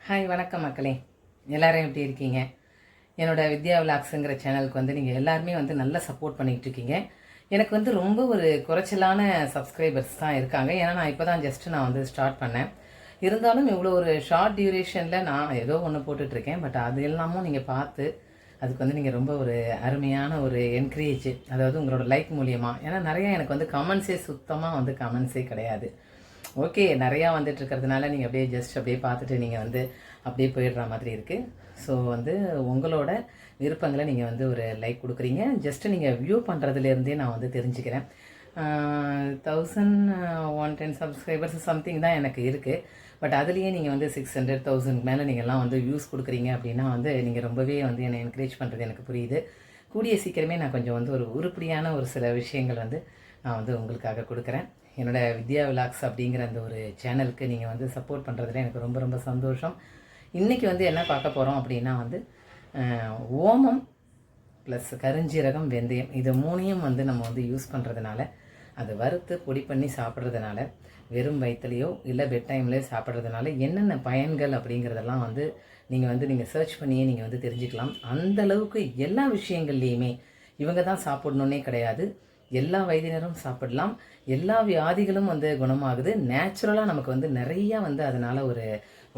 Hi வணக்கம் மக்களே, எல்லோரும் எப்படி இருக்கீங்க? என்னோடய வித்யா விலாக்ஸுங்கிற சேனலுக்கு வந்து நீங்கள் எல்லாருமே வந்து நல்லா சப்போர்ட் பண்ணிகிட்டு இருக்கீங்க. எனக்கு வந்து ரொம்ப ஒரு குறைச்சலான சப்ஸ்கிரைபர்ஸ் தான் இருக்காங்க. ஏன்னா நான் இப்போ தான் நான் வந்து ஸ்டார்ட் பண்ணேன். இருந்தாலும் இவ்வளோ ஒரு ஷார்ட் டியூரேஷனில் நான் ஏதோ ஒன்று போட்டுட்ருக்கேன். பட் அது எல்லாமும் நீங்கள் பார்த்து அதுக்கு வந்து நீங்கள் ரொம்ப ஒரு அருமையான ஒரு என்கரேஜ், அதாவது உங்களோட லைக் மூலியமாக. ஏன்னா நிறையா எனக்கு வந்து கமெண்ட்ஸே சுத்தமாக வந்து கமெண்ட்ஸே கிடையாது. ஓகே, நிறையா வந்துட்டு இருக்கிறதுனால நீங்கள் அப்படியே அப்படியே பார்த்துட்டு நீங்கள் வந்து அப்படியே போயிடுற மாதிரி இருக்குது. ஸோ வந்து உங்களோட விருப்பங்களை நீங்கள் வந்து ஒரு லைக் கொடுக்குறீங்க. நீங்கள் வியூ பண்ணுறதுலேருந்தே நான் வந்து தெரிஞ்சுக்கிறேன். 1110 சப்ஸ்கிரைபர்ஸ் சம்திங் தான் எனக்கு இருக்குது. பட் அதுலேயே நீங்கள் வந்து 600 1000 மேலே நீங்கள்லாம் வந்து வியூஸ் கொடுக்குறீங்க அப்படின்னா வந்து நீங்கள் ரொம்பவே வந்து என்னை என்கரேஜ் பண்ணுறது எனக்கு புரியுது. கூடிய சீக்கிரமே நான் கொஞ்சம் வந்து ஒரு உருப்படியான ஒரு சில விஷயங்கள் வந்து நான் வந்து உங்களுக்காக கொடுக்குறேன். என்னோடய வித்யா விலாக்ஸ் அப்படிங்கிற அந்த ஒரு சேனலுக்கு நீங்கள் வந்து சப்போர்ட் பண்ணுறதுல எனக்கு ரொம்ப ரொம்ப சந்தோஷம். இன்றைக்கி வந்து என்ன பார்க்க போகிறோம் அப்படின்னா வந்து ஓமம் ப்ளஸ் கருஞ்சீரகம், வெந்தயம், இது மூணையும் வந்து நம்ம வந்து யூஸ் பண்ணுறதுனால, அதை வறுத்து பொடி பண்ணி சாப்பிட்றதுனால, வெறும் வயிற்றுலையோ இல்லை பெட் டைம்லேயோ சாப்பிட்றதுனால என்னென்ன பயன்கள் அப்படிங்கிறதெல்லாம் வந்து நீங்கள் சர்ச் பண்ணியே நீங்கள் வந்து தெரிஞ்சுக்கலாம். அந்தளவுக்கு எல்லா விஷயங்கள்லேயுமே இவங்க தான் சாப்பிடணுன்னே கிடையாது. எல்லா வயதினரும் சாப்பிடலாம். எல்லா வியாதிகளும் வந்து குணமாகுது. நேச்சுரலாக நமக்கு வந்து நிறையா வந்து அதனால் ஒரு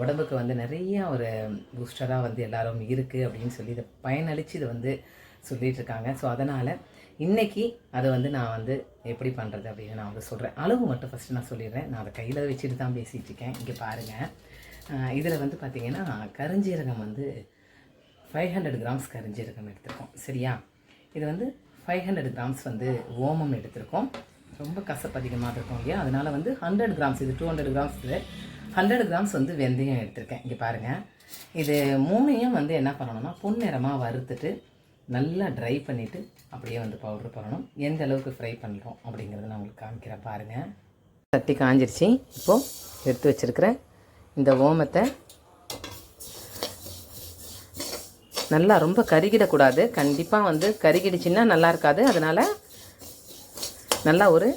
உடம்புக்கு வந்து நிறையா ஒரு பூஸ்டராக வந்து எல்லோரும் இருக்குது அப்படின்னு சொல்லி இதை பயனளித்து இதை வந்து சொல்லிகிட்ருக்காங்க. ஸோ அதனால் இன்றைக்கி அதை வந்து நான் வந்து எப்படி பண்ணுறது அப்படின்னு நான் வந்து சொல்கிறேன். அளவு மட்டும் ஃபஸ்ட்டு நான் சொல்லிடுறேன். நான் அதை கையில் வச்சுட்டு தான் பேசிகிட்ருக்கேன். இங்கே பாருங்கள், இதில் வந்து பார்த்திங்கன்னா கருஞ்சீரகம் வந்து 500 கிராம்ஸ் கருஞ்சீரகம் எடுத்துருக்கோம். சரியா? இது வந்து 500 கிராம்ஸ் வந்து ஓமம் எடுத்திருக்கோம். ரொம்ப கசப்பு அதிகமாக இருக்கும் இல்லையா? அதனால் வந்து 100 கிராம்ஸ், இது 200 கிராம்ஸ், 100 கிராம்ஸ் வந்து வெந்தயம் எடுத்திருக்கேன். இங்கே பாருங்கள், இது மூணையும் வந்து என்ன பண்ணணும்னா பொன்னிறமாக வறுத்துட்டு நல்லா ட்ரை பண்ணிவிட்டு அப்படியே வந்து பவுட்ரு பண்ணணும். எந்த அளவுக்கு ஃப்ரை பண்ணுறோம் அப்படிங்கிறத நான் உங்களுக்கு காமிக்கிறேன். பாருங்கள், தட்டி காஞ்சிருச்சு. இப்போது எடுத்து வச்சுருக்கிறேன் இந்த ஓமத்தை நல்லா ரொம்ப கருகிடக்கூடாது. கண்டிப்பாக வந்து கருகிடுச்சின்னா நல்லா இருக்காது. அதனால் நல்லா ஒரு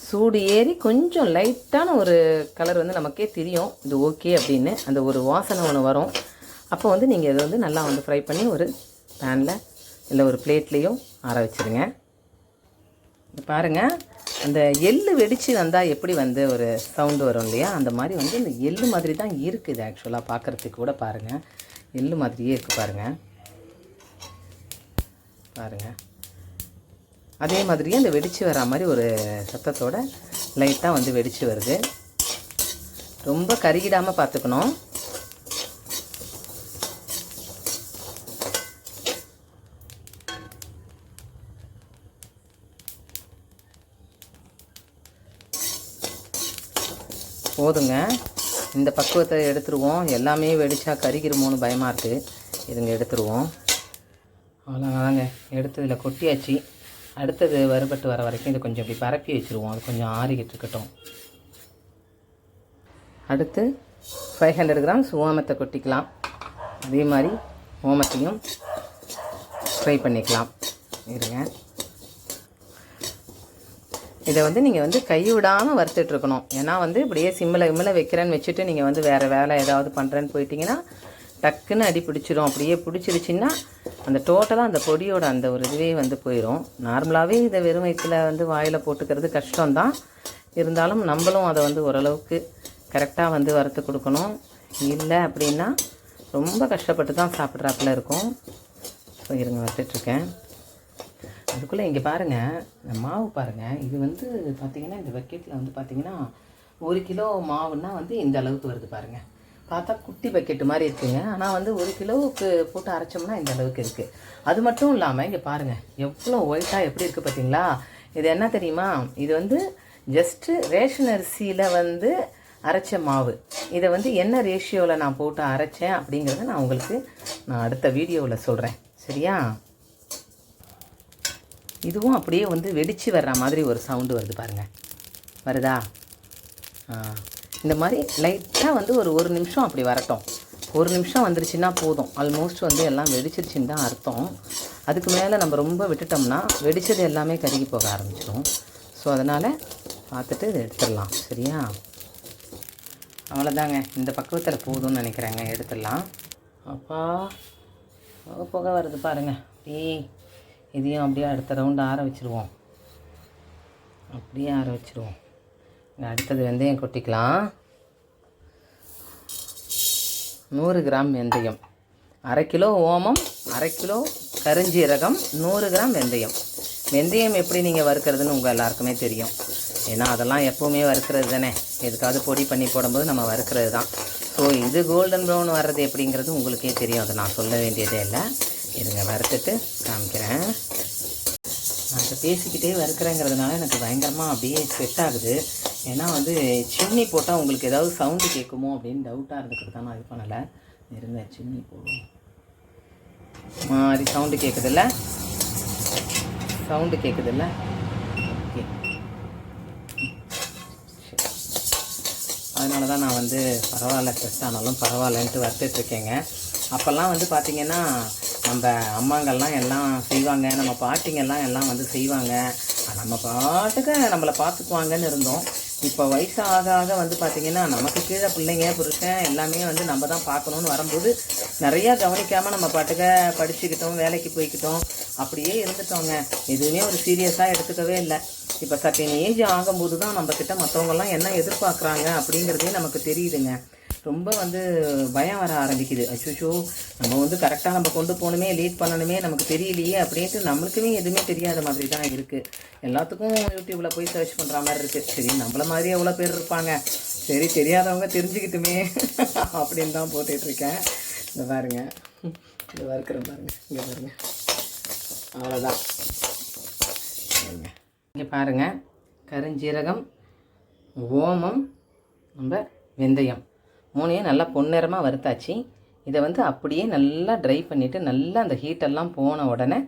சூடு ஏறி கொஞ்சம் லைட்டான ஒரு கலர் வந்து நமக்கே தெரியும் இது ஓகே அப்படின்னு. அந்த ஒரு வாசனை ஒன்று வரும். அப்போ வந்து நீங்கள் இதை வந்து நல்லா வந்து ஃப்ரை பண்ணி ஒரு பேனில் இல்லை ஒரு பிளேட்லேயும் ஆற வச்சுருங்க. பாருங்கள், அந்த எள்ளு வெடித்து வந்தால் எப்படி வந்து ஒரு சவுண்டு வரும் இல்லையா? அந்த மாதிரி வந்து இந்த எள்ளு மாதிரி தான் இருக்குது ஆக்சுவலாக பார்க்குறதுக்கு கூட. பாருங்கள், எள்ளு மாதிரியே இருக்குது பாருங்கள். பாருங்கள், அதே மாதிரியே இந்த வெடித்து வர மாதிரி ஒரு சத்தத்தோடு லைட்டாக வந்து வெடித்து வருது. ரொம்ப கருகிடாமல் பார்த்துக்கணும். போதுங்க, இந்த பக்குவத்தை எடுத்துருவோம். எல்லாமே வெடிச்சா கருகிருமோன்னு பயமாக இருக்குது. இதுங்க எடுத்துருவோம். அவ்வளோதாங்க, எடுத்து இதில் கொட்டியாச்சு. அடுத்தது வறுபட்டு வர வரைக்கும் இதை கொஞ்சம் இப்படி பரப்பி வச்சுருவோம். அது கொஞ்சம் ஆறிக்கிட்டு இருக்கட்டும். அடுத்து 500 கிராம்ஸ் ஓமத்தை கொட்டிக்கலாம். அதே மாதிரி ஓமத்தையும் ஃப்ரை பண்ணிக்கலாம். இருங்க, இதை வந்து நீங்கள் வந்து கை விடாமல் வறுத்துட்ருக்கணும். ஏன்னா வந்து இப்படியே சிம்மில் வைக்கிறேன்னு வச்சுட்டு நீங்கள் வந்து வேறு வேலை ஏதாவது பண்ணுறேன்னு போயிட்டீங்கன்னா டக்குன்னு அடி பிடிச்சிரும். அப்படியே பிடிச்சிருச்சின்னா அந்த டோட்டலாக அந்த பொடியோட அந்த ஒரு இதுவே வந்து போயிடும். நார்மலாகவே இதை வெறும் வயிற்றில் வந்து வாயில் போட்டுக்கிறது கஷ்டம்தான். இருந்தாலும் நம்மளும் அதை வந்து ஓரளவுக்கு கரெக்டாக வந்து வறுத்து கொடுக்கணும். இல்லை அப்படின்னா ரொம்ப கஷ்டப்பட்டு தான் சாப்பிட்றாப்புல இருக்கும். ஸோ இருங்க, வறுத்துட்ருக்கேன். அதுக்குள்ளே இங்கே பாருங்கள், இந்த மாவு பாருங்கள். இது வந்து பார்த்திங்கன்னா இந்த பக்கெட்டில் வந்து பார்த்திங்கன்னா 1 கிலோ மாவுன்னா வந்து இந்த அளவுக்கு வருது பாருங்கள். பார்த்தா குட்டி பக்கெட்டு மாதிரி இருக்குங்க. ஆனால் வந்து 1 கிலோவுக்கு போட்டு அரைச்சோம்னா இந்த அளவுக்கு இருக்குது. அது மட்டும் இல்லாமல் இங்கே பாருங்கள், எவ்வளோ ஒயிட்டாக எப்படி இருக்குது பார்த்தீங்களா? இது என்ன தெரியுமா? இது வந்து ஜஸ்ட்டு ரேஷன் அரிசியில் வந்து அரைச்ச மாவு. இதை வந்து என்ன ரேஷியோவில் நான் போட்டு அரைச்சேன் அப்படிங்கிறத நான் உங்களுக்கு அடுத்த வீடியோவில் சொல்கிறேன். சரியா? இதுவும் அப்படியே வந்து வெடித்து வர்ற மாதிரி ஒரு சவுண்டு வருது பாருங்கள். வருதா? இந்த மாதிரி லைட்டாக வந்து ஒரு நிமிஷம் அப்படி வரட்டும். 1 நிமிஷம் வந்துருச்சுன்னா போதும். ஆல்மோஸ்ட் வந்து எல்லாம் வெடிச்சிருச்சுன்னு தான் அர்த்தம். அதுக்கு மேலே நம்ம ரொம்ப விட்டுட்டோம்னா வெடித்தது எல்லாமே கருகி போக ஆரம்பிச்சிடும். ஸோ அதனால் பார்த்துட்டு இதை எடுத்துடலாம். சரியா? அவ்வளோதாங்க, இந்த பக்குவத்தில் போதும்னு நினைக்கிறேங்க. எடுத்துடலாம். அப்பா புகை வருது பாருங்கள். அப்படியே இதையும் அப்படியே அடுத்த ரவுண்டு ஆற வச்சுருவோம். அப்படியே ஆற வச்சுருவோம். அடுத்தது வெந்தயம் கொட்டிக்கலாம். 100 கிராம் வெந்தயம், 1/2 கிலோ ஓமம், 1/2 கிலோ கருஞ்சீரகம், 100 கிராம் வெந்தயம். வெந்தயம் எப்படி நீங்கள் வறுக்கிறதுன்னு உங்கள் எல்லாருக்குமே தெரியும். ஏன்னா அதெல்லாம் எப்போவுமே வறுக்கிறது தானே. எதுக்காவது பொடி பண்ணி போடும்போது நம்ம வறுக்கிறது தான். ஸோ இது கோல்டன் ப்ரௌன் வர்றது எப்படிங்கிறது உங்களுக்கே தெரியும். அதை நான் சொல்ல வேண்டியதே இல்லை. இருங்க, வறுத்துட்டு காமிக்கிறேன். நான் இப்போ பேசிக்கிட்டே வறுக்கிறேங்கிறதுனால எனக்கு பயங்கரமாக அப்படியே செட் ஆகுது. ஏன்னா வந்து சிம்னி போட்டால் உங்களுக்கு ஏதாவது சவுண்டு கேட்குமோ அப்படின்னு டவுட்டாக இருந்துக்கிட்டு தான் நான் இது பண்ணலை. இருங்க, சிம்னி போடுவோம். மாதிரி சவுண்டு கேட்குதில்ல, சவுண்டு கேட்குதில்ல. ஓகே, அதனால தான் நான் வந்து பரவாயில்ல, செட் ஆனாலும் பரவாயில்லன்ட்டு வறுத்துட்ருக்கேங்க. அப்போல்லாம் வந்து பார்த்திங்கன்னா நம்ம அம்மாங்கள்லாம் எல்லாம் செய்வாங்க, நம்ம பாட்டிங்கெல்லாம் எல்லாம் வந்து செய்வாங்க. நம்ம பாட்டுக்கு நம்மளை பார்த்துக்குவாங்கன்னு இருந்தோம். இப்போ வயசு ஆக ஆக வந்து பார்த்திங்கன்னா நமக்கு கீழே பிள்ளைங்க, புருஷன் எல்லாமே வந்து நம்ம தான் பார்க்கணுன்னு வரும்போது நிறையா கவனிக்காமல் நம்ம பாட்டுக்க படிச்சுக்கிட்டோம், வேலைக்கு போய்க்கிட்டோம், அப்படியே இருந்துட்டோங்க. எதுவுமே ஒரு சீரியஸாக எடுத்துக்கவே இல்லை. இப்போ சர்டன் ஏஜ் ஆகும்போது தான் நம்மக்கிட்ட மற்றவங்கெல்லாம் என்ன எதிர்பார்க்குறாங்க அப்படிங்கிறதே நமக்கு தெரியுதுங்க. ரொம்ப வந்து பயம் வர ஆரம்பிக்குது. அச்சோ, நம்ம வந்து கரெக்டாக நம்ம கொண்டு போகணுமே, லீட் பண்ணணுமே, நமக்கு தெரியலையே அப்படின்ட்டு நம்மளுக்குமே எதுவுமே தெரியாத மாதிரி தான் இருக்குது. எல்லாத்துக்கும் யூடியூப்பில் போய் சர்ச் பண்ணுற மாதிரி இருக்குது. சரி, நம்மள மாதிரி எவ்வளோ பேர் இருப்பாங்க, சரி தெரியாதவங்க தெரிஞ்சுக்கிட்டுமே அப்படின்னு தான் போட்டுட்ருக்கேன். இந்த பாருங்க, இந்த வறுக்கிறேன் பாருங்கள், இங்கே பாருங்கள், அவ்வளோதான். இங்கே பாருங்கள், கருஞ்சீரகம், ஓமம், நம்ம வெந்தயம் மூணையும் நல்லா பொன்னிறமாக வறுத்தாச்சு. இதை வந்து அப்படியே நல்லா ட்ரை பண்ணிவிட்டு நல்லா அந்த ஹீட்டெல்லாம் போன உடனே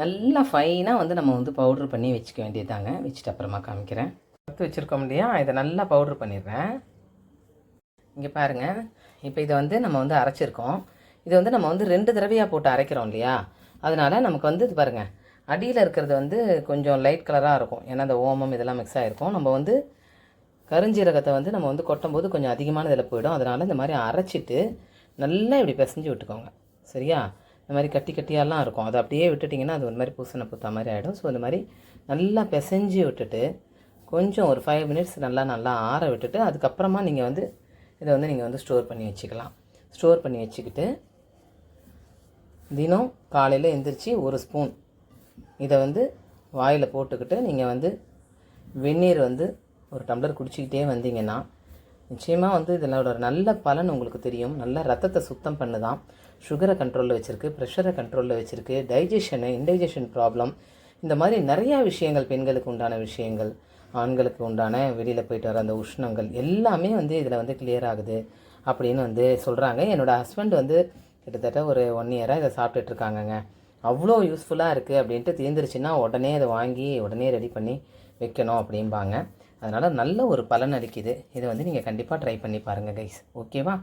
நல்லா ஃபைனாக வந்து நம்ம வந்து பவுட்ரு பண்ணி வச்சுக்க வேண்டியதாங்க. வச்சுட்டு அப்புறமா காமிக்கிறேன். வறுத்து வச்சுருக்கோம் இல்லையா, இதை நல்லா பவுட்ரு பண்ணிடுறேன். இங்கே பாருங்கள், இப்போ இதை வந்து நம்ம வந்து அரைச்சிருக்கோம். இதை வந்து நம்ம வந்து 2 தடவையாக போட்டு அரைக்கிறோம் இல்லையா, அதனால் நமக்கு வந்து இது பாருங்கள், அடியில் இருக்கிறது வந்து கொஞ்சம் லைட் கலராக இருக்கும். ஏன்னா அந்த ஓமம் இதெல்லாம் மிக்ஸ் ஆகிருக்கும். நம்ம வந்து கருஞ்சீரகத்தை வந்து நம்ம வந்து கொட்டும்போது கொஞ்சம் அதிகமான இதில் போயிடும். அதனால் இந்த மாதிரி அரைச்சிட்டு நல்லா இப்படி பிசைஞ்சு விட்டுக்கோங்க. சரியா, இந்த மாதிரி கட்டி கட்டியாலாம் இருக்கும். அதை அப்படியே விட்டுட்டிங்கன்னா அது ஒரு மாதிரி பூசணை பூத்தா மாதிரி ஆகிடும். ஸோ இந்த மாதிரி நல்லா பிசைஞ்சு விட்டுட்டு கொஞ்சம் ஒரு 5 மினிட்ஸ் நல்லா ஆற விட்டுட்டு அதுக்கப்புறமா நீங்கள் வந்து இதை வந்து நீங்கள் வந்து ஸ்டோர் பண்ணி வச்சுக்கலாம். ஸ்டோர் பண்ணி வச்சுக்கிட்டு தினம் காலையில் எந்திரிச்சு 1 ஸ்பூன் இதை வந்து வாயில் போட்டுக்கிட்டு நீங்கள் வந்து வெந்நீர் வந்து ஒரு டம்ளர் குடிச்சிக்கிட்டே வந்தீங்கன்னா நிச்சயமாக வந்து இதனோட ஒரு நல்ல பலன் உங்களுக்கு தெரியும். நல்லா ரத்தத்தை சுத்தம் பண்ணுதான், சுகரை கண்ட்ரோலில் வச்சுருக்கு, ப்ரெஷரை கண்ட்ரோலில் வச்சுருக்கு, டைஜஷனு, இன்டைஜஷன் ப்ராப்ளம், இந்த மாதிரி நிறையா விஷயங்கள், பெண்களுக்கு உண்டான விஷயங்கள், ஆண்களுக்கு உண்டான வெளியில் போயிட்டு வர அந்த உஷ்ணங்கள் எல்லாமே வந்து இதில் வந்து கிளியர் ஆகுது அப்படின்னு வந்து சொல்கிறாங்க. என்னோடய ஹஸ்பண்ட் வந்து கிட்டத்தட்ட ஒரு 1 இயராக இதை சாப்பிட்டுட்ருக்காங்கங்க. அவ்வளோ யூஸ்ஃபுல்லாக இருக்குது அப்படின்ட்டு தீர்ந்துருச்சுன்னா உடனே அதை வாங்கி உடனே ரெடி பண்ணி வைக்கணும் அப்படிம்பாங்க. அதனால் நல்ல ஒரு பலன் அளிக்குது. இதை வந்து நீங்கள் கண்டிப்பாக ட்ரை பண்ணி பாருங்கள் கைஸ். ஓகேவா?